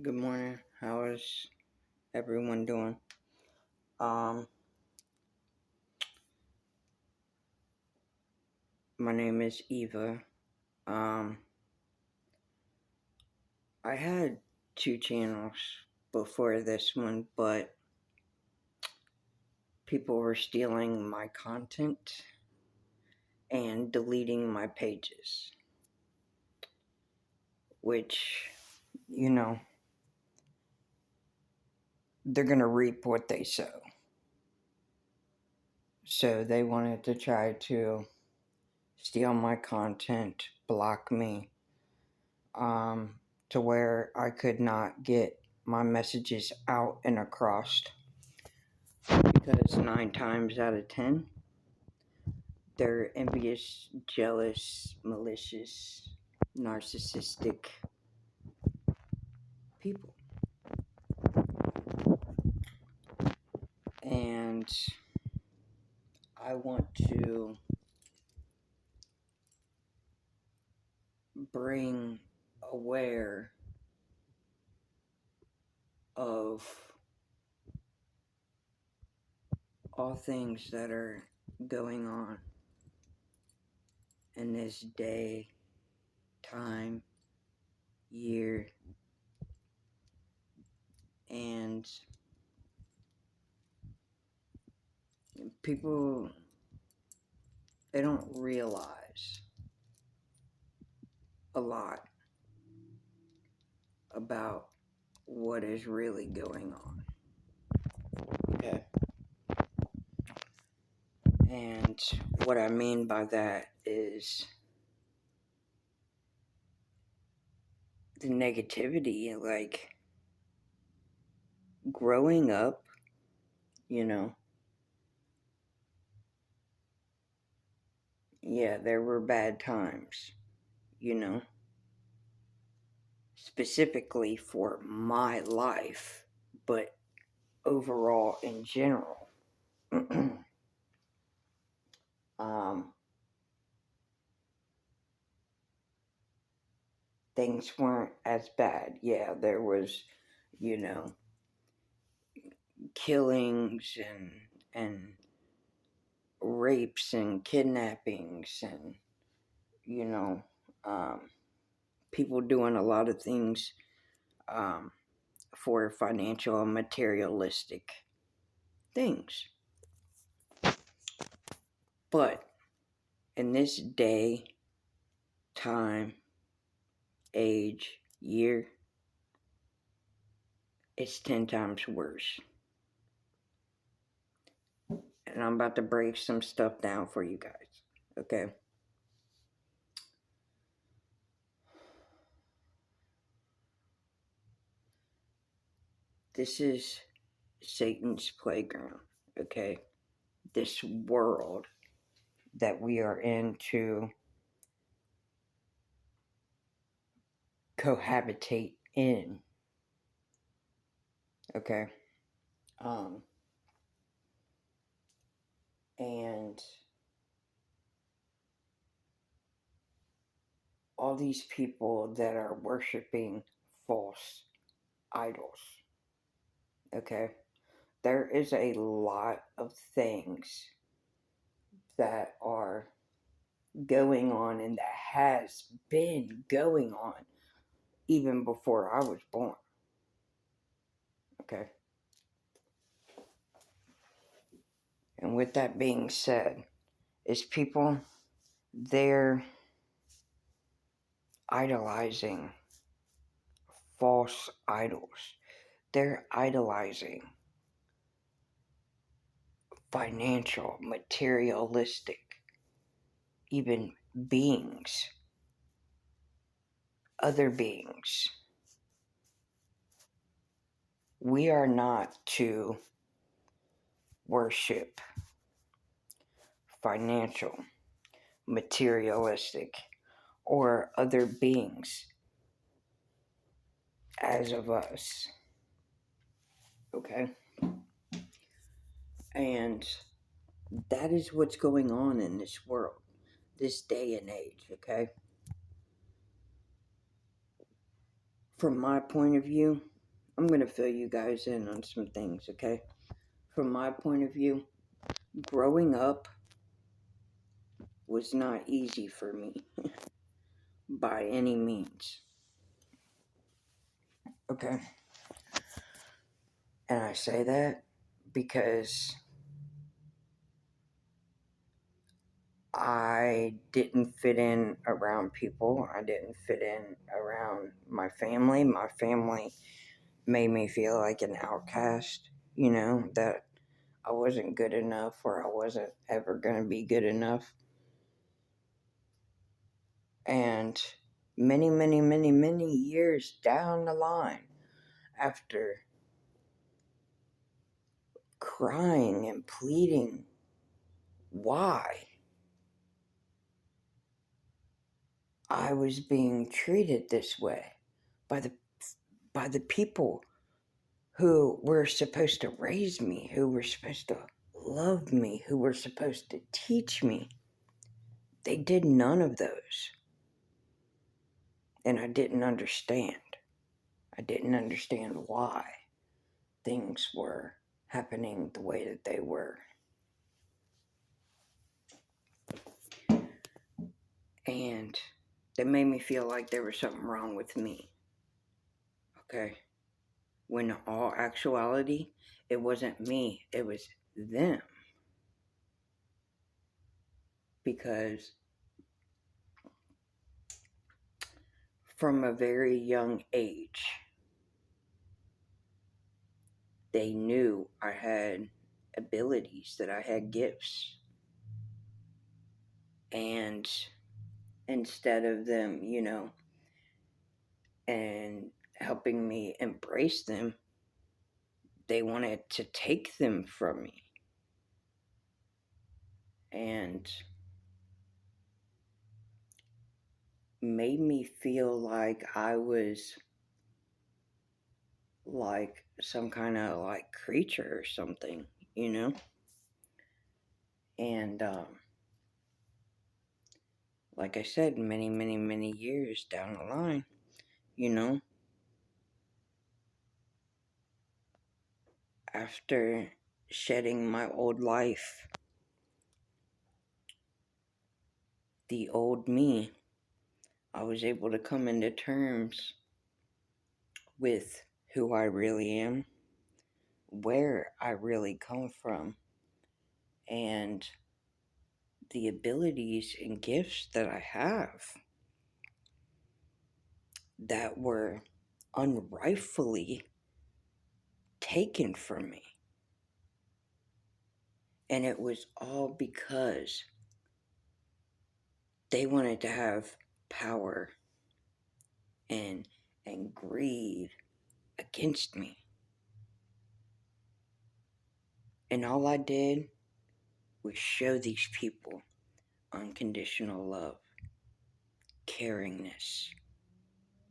Good morning. How is everyone doing? Um, my name is Eva. Um, I had two channels before this one, but people were stealing my content and deleting my pages, which, you know, they're gonna reap what they sow. So they wanted to try to steal my content, block me, um, to where I could not get my messages out and across, because 9 times out of 10, they're envious, jealous, malicious, narcissistic people. And I want to bring aware of all things that are going on in this day, time, year, and people, they don't realize a lot about what is really going on. Okay. And what I mean by that is the negativity, like growing up, you know, yeah, there were bad times, you know, specifically for my life, but overall in general. um, Things weren't as bad. Yeah, there was, you know, killings and rapes and kidnappings and, you know, um, people doing a lot of things, um, for financial and materialistic things. But in this day, time, age, year, it's 10 times worse. And I'm about to break some stuff down for you guys. Okay? This is Satan's playground. Okay? This world that we are in to cohabitate in. Okay? Um, and all these people that are worshiping false idols. Okay? There is a lot of things that are going on and that has been going on even before I was born. Okay? And with that being said, is people, they're idolizing false idols. They're idolizing financial, materialistic, even beings, other beings. We are not to worship financial, materialistic, or other beings as of us. Okay? And that is what's going on in this world, this day and age. Okay? from my point of view, I'm going to fill you guys in on some things, okay? From my point of view, growing up was not easy for me by any means, okay? And I say that because I didn't fit in around people. I didn't fit in around my family. My family made me feel like an outcast, that I wasn't good enough or I wasn't ever going to be good enough. And many, many, many, many years down the line, after crying and pleading, why I was being treated this way by the people who were supposed to raise me, who were supposed to love me, who were supposed to teach me. They did none of those. And I didn't understand. I didn't understand why things were happening the way that they were. And that made me feel like there was something wrong with me. Okay? When in all actuality, it wasn't me, it was them. Because from a very young age, they knew I had abilities, that I had gifts. And instead of them, and helping me embrace them, they wanted to take them from me. And made me feel like I was like some kind of like creature or something, And like I said, many, many, many years down the line, after shedding my old life, the old me, I was able to come into terms with who I really am, where I really come from, and the abilities and gifts that I have that were unrightfully taken from me. And it was all because they wanted to have power and greed against me. And all I did was show these people unconditional love, caringness,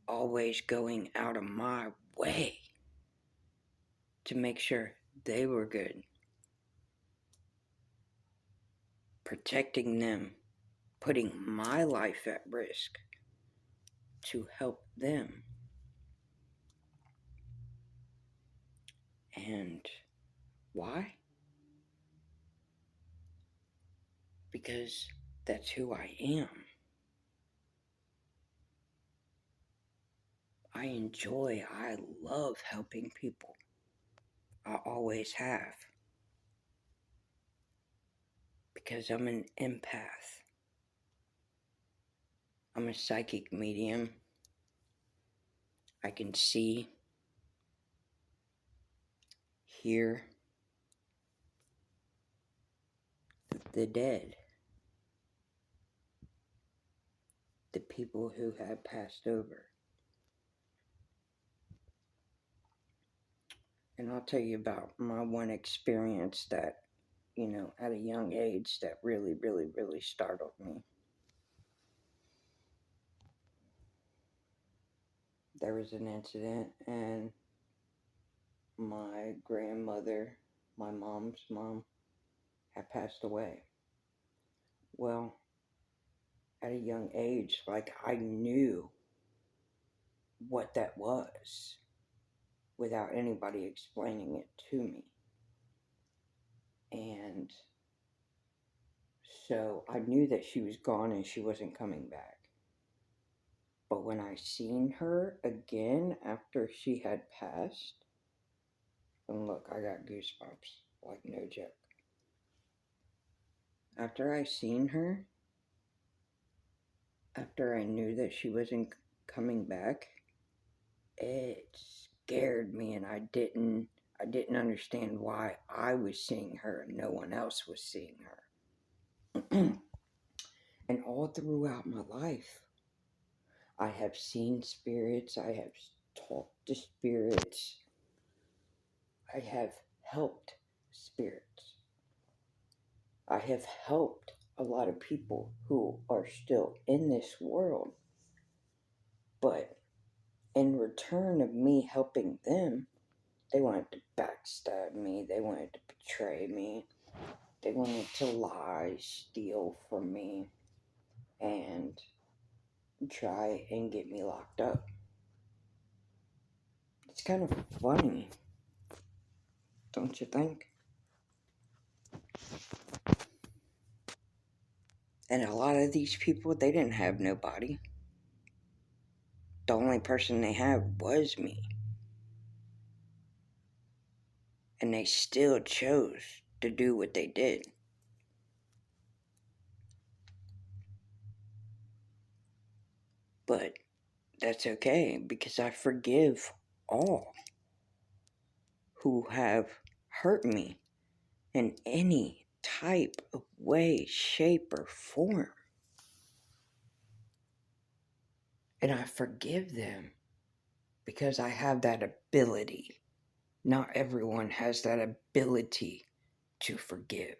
always going out of my way to make sure they were good, protecting them, putting my life at risk to help them. And why? Because that's who I am. I love helping people. I always have. Because I'm an empath. I'm a psychic medium. I can see, hear the dead, the people who have passed over. And I'll tell you about my one experience that, at a young age that really, really, really startled me. There was an incident, and my grandmother, my mom's mom, had passed away. Well, at a young age, like I knew what that was without anybody explaining it to me. And so I knew that she was gone and she wasn't coming back. But when I seen her again after she had passed, and look, I got goosebumps, like no joke. After I seen her, after I knew that she wasn't coming back, it scared me, and I didn't understand why I was seeing her and no one else was seeing her. And all throughout my life, I have seen spirits, I have talked to spirits, I have helped spirits. I have helped a lot of people who are still in this world. But in return of me helping them, they wanted to backstab me, they wanted to betray me, they wanted to lie, steal from me, and try and get me locked up. It's kind of funny, don't you think? And a lot of these people, they didn't have nobody. The only person they had was me. And they still chose to do what they did. But that's okay, because I forgive all who have hurt me in any type of way, shape, or form. And I forgive them because I have that ability. Not everyone has that ability to forgive.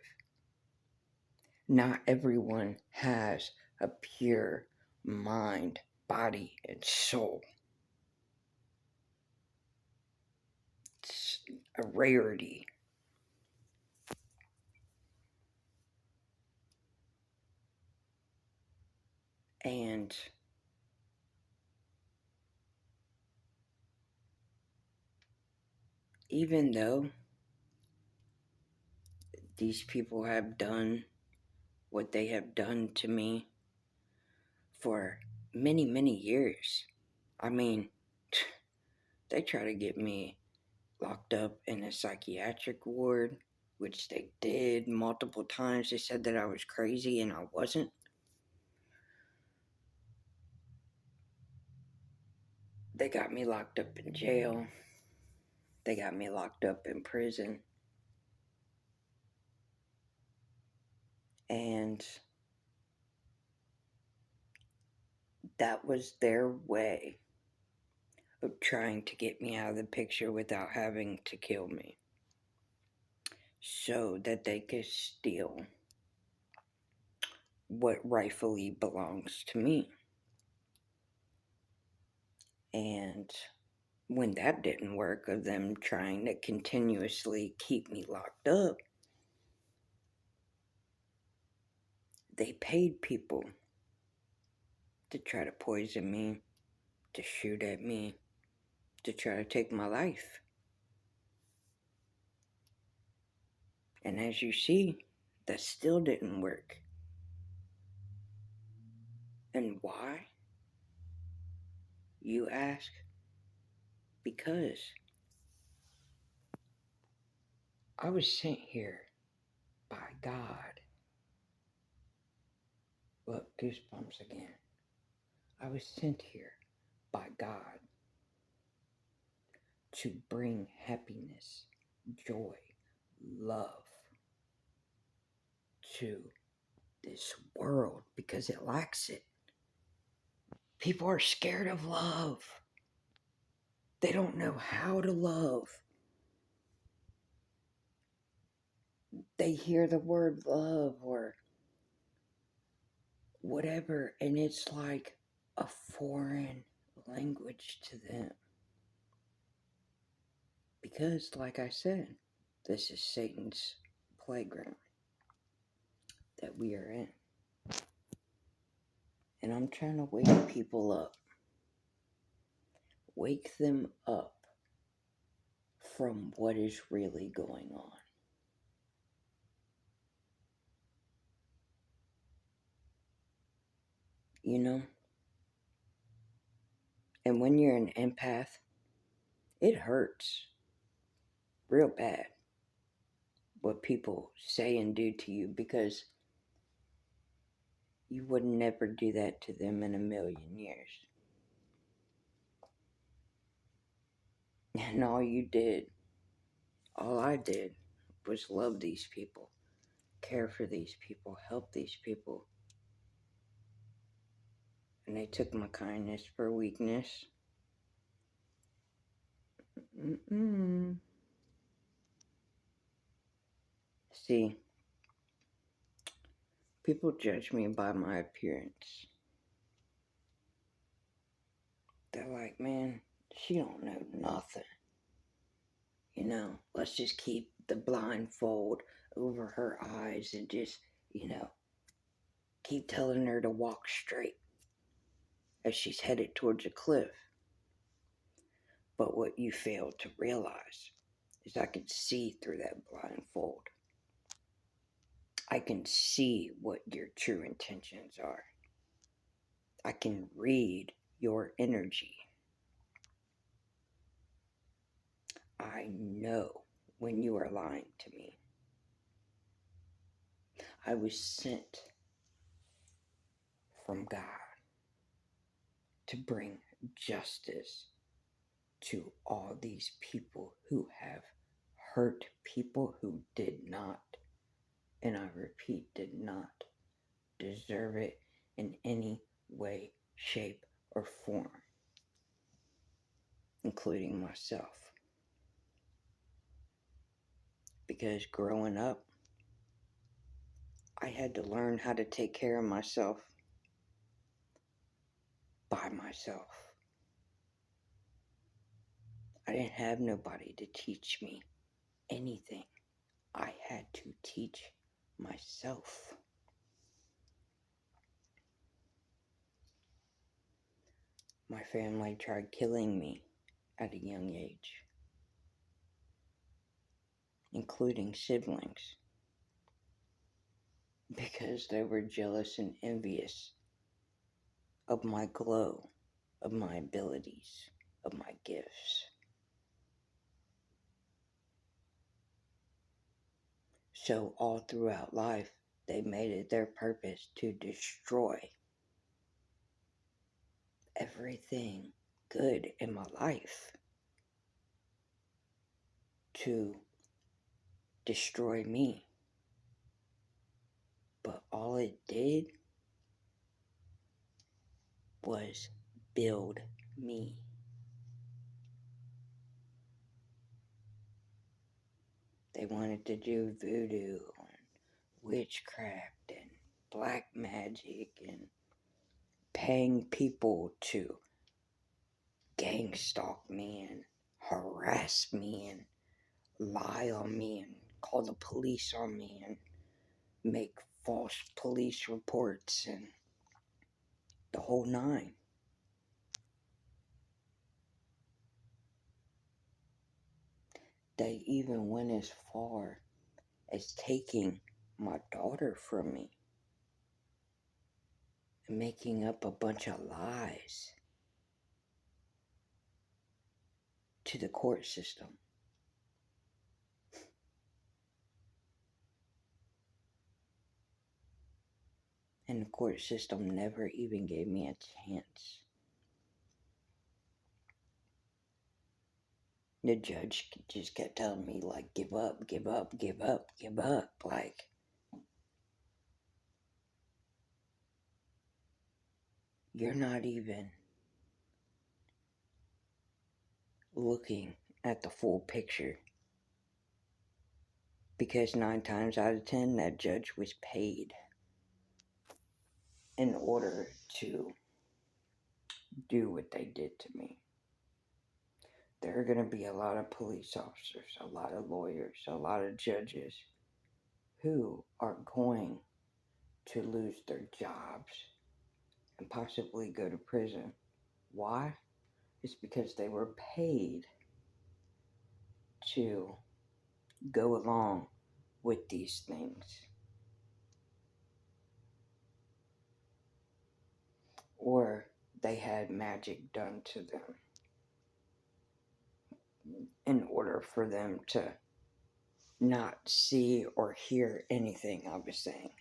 Not everyone has a pure mind, body, and soul. It's a rarity. And even though these people have done what they have done to me for many, many years, I mean, they try to get me locked up in a psychiatric ward, which they did multiple times. They said that I was crazy, and I wasn't. They got me locked up in jail. They got me locked up in prison. And that was their way of trying to get me out of the picture without having to kill me, so that they could steal what rightfully belongs to me. And when that didn't work, of them trying to continuously keep me locked up, they paid people to try to poison me, to shoot at me, to try to take my life. And as you see, that still didn't work. And why? You ask? Because I was sent here by God. Look, goosebumps again. I was sent here by God to bring happiness, joy, love to this world because it lacks it. People are scared of love. They don't know how to love. They hear the word love or whatever, and it's like a foreign language to them. Because, like I said, this is Satan's playground that we are in. And I'm trying to wake people up. Wake them up from what is really going on. You know? And when you're an empath, it hurts real bad what people say and do to you because you would never do that to them in a million years. And all I did was love these people, care for these people, help these people. And they took my kindness for weakness. Mm-mm. See, people judge me by my appearance. They're like, man, she don't know nothing. You know, let's just keep the blindfold over her eyes and just, keep telling her to walk straight as she's headed towards a cliff. But what you fail to realize is I can see through that blindfold. I can see what your true intentions are. I can read your energy. I know when you are lying to me. I was sent from God to bring justice to all these people who have hurt people who did not, and I repeat, did not deserve it in any way, shape, or form, including myself. Because growing up, I had to learn how to take care of myself by myself. I didn't have nobody to teach me anything. I had to teach myself. My family tried killing me at a young age, including siblings, because they were jealous and envious of my glow, of my abilities, of my gifts. So all throughout life, they made it their purpose to destroy everything good in my life, to destroy me. But all it did was build me. They wanted to do voodoo and witchcraft and black magic and paying people to gang stalk me and harass me and lie on me and call the police on me and make false police reports and the whole nine. They even went as far as taking my daughter from me and making up a bunch of lies to the court system. And the court system never even gave me a chance. The judge just kept telling me, like, give up, give up, give up, give up. Like, you're not even looking at the full picture. Because 9 times out of 10, that judge was paid in order to do what they did to me. There are going to be a lot of police officers, a lot of lawyers, a lot of judges who are going to lose their jobs and possibly go to prison. Why? is because they were paid to go along with these things. Or they had magic done to them in order for them to not see or hear anything I was saying.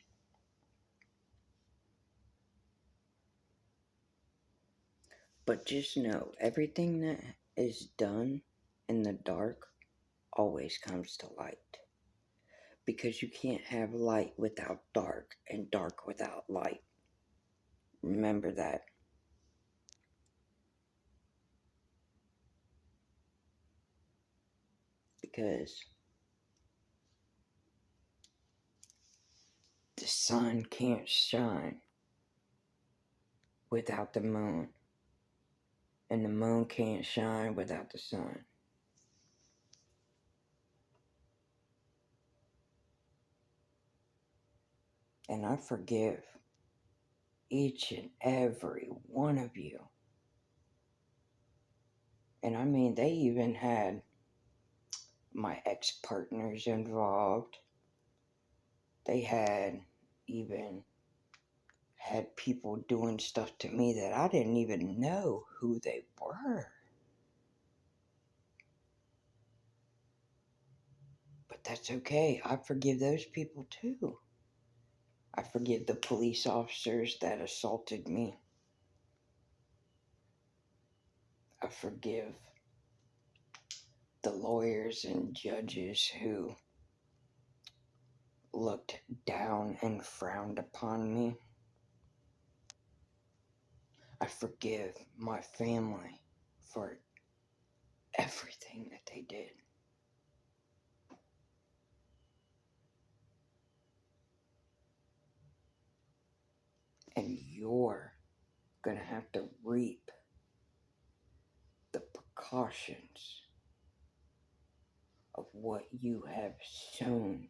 But just know, everything that is done in the dark always comes to light. Because you can't have light without dark, and dark without light. Remember that. Because the sun can't shine without the moon, and the moon can't shine without the sun. And I forgive each and every one of you. And I mean, they even had my ex-partners involved. They had even had people doing stuff to me that I didn't even know who they were. But that's okay. I forgive those people too. I forgive the police officers that assaulted me. I forgive the lawyers and judges who looked down and frowned upon me. I forgive my family for everything that they did. And you're gonna have to reap the precautions of what you have sown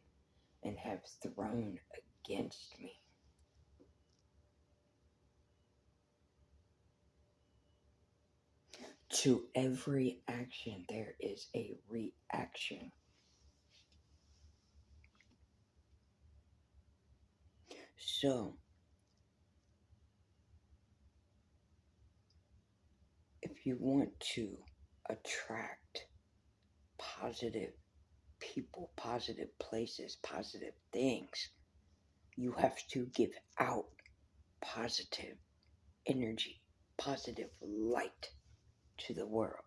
and have thrown against me. To every action, there is a reaction. So, if you want to attract positive people, positive places, positive things, you have to give out positive energy, positive light to the world.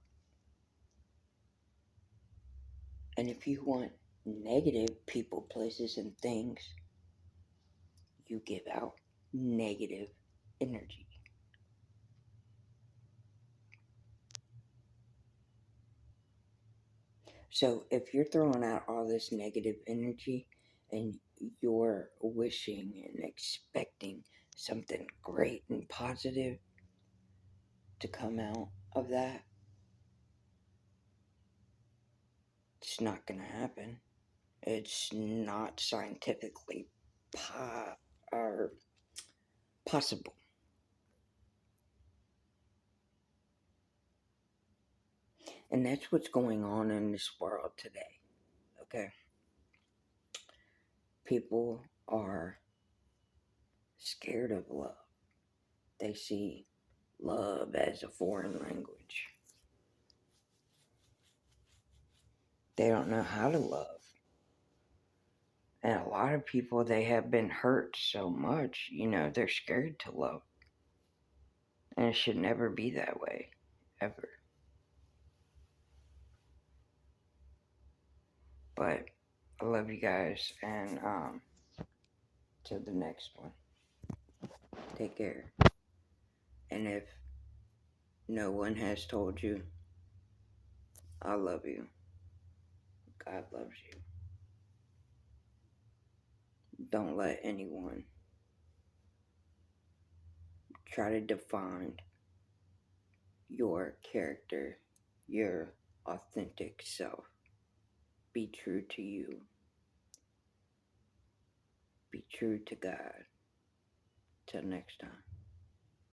And if you want negative people, places, and things, you give out negative energy. So if you're throwing out all this negative energy and you're wishing and expecting something great and positive to come out of that, it's not going to happen. It's not scientifically possible. And that's what's going on in this world today. Okay? People are scared of love. They see love as a foreign language. They don't know how to love. And a lot of people, they have been hurt so much, they're scared to love. And it should never be that way, ever. But I love you guys, and till the next one. Take care. And if no one has told you, I love you. God loves you. Don't let anyone try to define your character, your authentic self. Be true to you. Be true to God. Till next time.